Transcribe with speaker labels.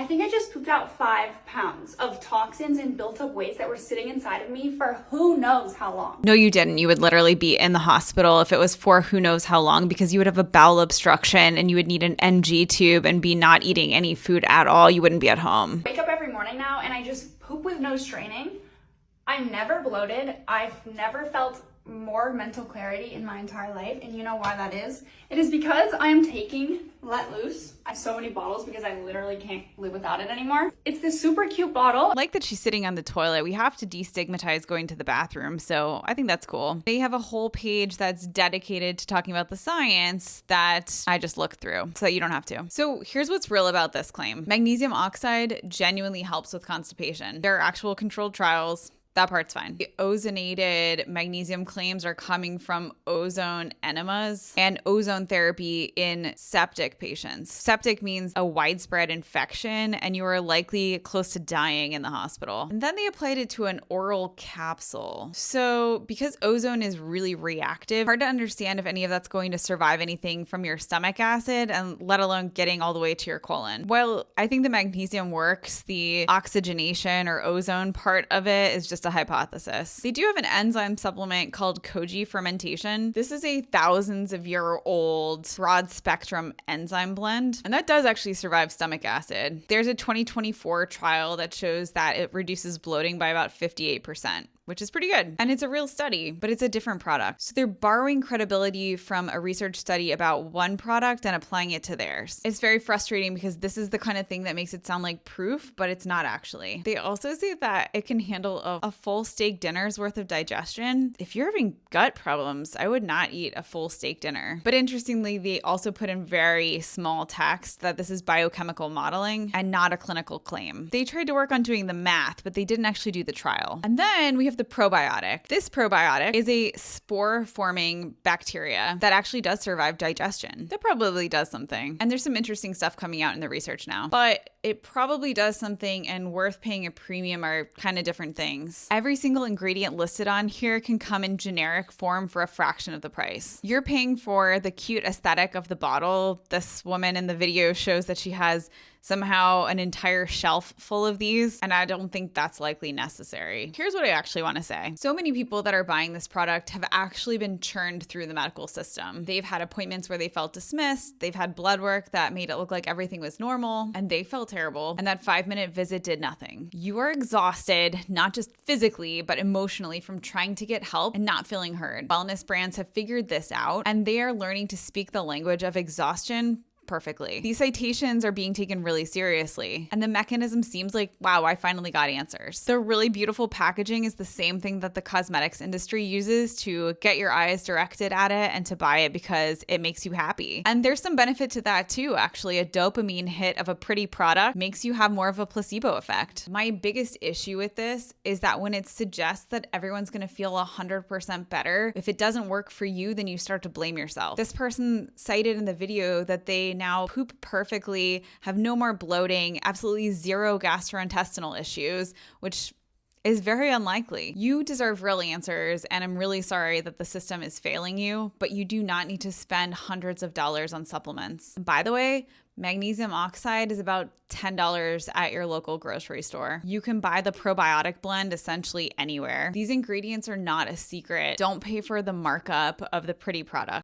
Speaker 1: think I just pooped out 5 pounds of toxins and built up waste that were sitting inside of me for who knows how long.
Speaker 2: No, you didn't. You would literally be in the hospital if it was for who knows how long, because you would have a bowel obstruction and you would need an NG tube and be not eating any food at all. You wouldn't be at home.
Speaker 1: I wake up every morning now and I just poop with no straining. I'm never bloated. I've never felt more mental clarity in my entire life. And you know why that is? It is because I am taking Let Loose. I have so many bottles because I literally can't live without it anymore. It's this super cute bottle.
Speaker 2: I like that she's sitting on the toilet. We have to destigmatize going to the bathroom, so I think that's cool. They have a whole page that's dedicated to talking about the science that I just looked through so that you don't have to. So here's what's real about this claim. Magnesium oxide genuinely helps with constipation. There are actual controlled trials. That part's fine. The ozonated magnesium claims are coming from ozone enemas and ozone therapy in septic patients. Septic means a widespread infection and you are likely close to dying in the hospital. And then they applied it to an oral capsule. So because ozone is really reactive, hard to understand if any of that's going to survive anything from your stomach acid, and let alone getting all the way to your colon. Well, I think the magnesium works. The oxygenation or ozone part of it is just a hypothesis. They do have an enzyme supplement called Koji fermentation. This is a thousands of year old broad spectrum enzyme blend, and that does actually survive stomach acid. There's a 2024 trial that shows that it reduces bloating by about 58%. Which is pretty good. And it's a real study, but it's a different product. So they're borrowing credibility from a research study about one product and applying it to theirs. It's very frustrating because this is the kind of thing that makes it sound like proof, but it's not actually. They also say that it can handle a full steak dinner's worth of digestion. If you're having gut problems, I would not eat a full steak dinner. But interestingly, they also put in very small text that this is biochemical modeling and not a clinical claim. They tried to work on doing the math, but they didn't actually do the trial. And then we have the probiotic. This probiotic is a spore-forming bacteria that actually does survive digestion. That probably does something. And there's some interesting stuff coming out in the research now. But it probably does something, and worth paying a premium are kind of different things. Every single ingredient listed on here can come in generic form for a fraction of the price. You're paying for the cute aesthetic of the bottle. This woman in the video shows that she has somehow an entire shelf full of these, and I don't think that's likely necessary. Here's what I actually want to say. So many people that are buying this product have actually been churned through the medical system. They've had appointments where they felt dismissed, they've had blood work that made it look like everything was normal, and they felt terrible, and that 5-minute visit did nothing. You are exhausted, not just physically, but emotionally from trying to get help and not feeling heard. Wellness brands have figured this out, and they are learning to speak the language of exhaustion perfectly. These citations are being taken really seriously, and the mechanism seems like, wow, I finally got answers. The really beautiful packaging is the same thing that the cosmetics industry uses to get your eyes directed at it and to buy it because it makes you happy. And there's some benefit to that too, actually. A dopamine hit of a pretty product makes you have more of a placebo effect. My biggest issue with this is that when it suggests that everyone's going to feel 100% better, if it doesn't work for you, then you start to blame yourself. This person cited in the video that they now poop perfectly, have no more bloating, absolutely zero gastrointestinal issues, which is very unlikely. You deserve real answers, and I'm really sorry that the system is failing you, but you do not need to spend hundreds of dollars on supplements. By the way, magnesium oxide is about $10 at your local grocery store. You can buy the probiotic blend essentially anywhere. These ingredients are not a secret. Don't pay for the markup of the pretty product.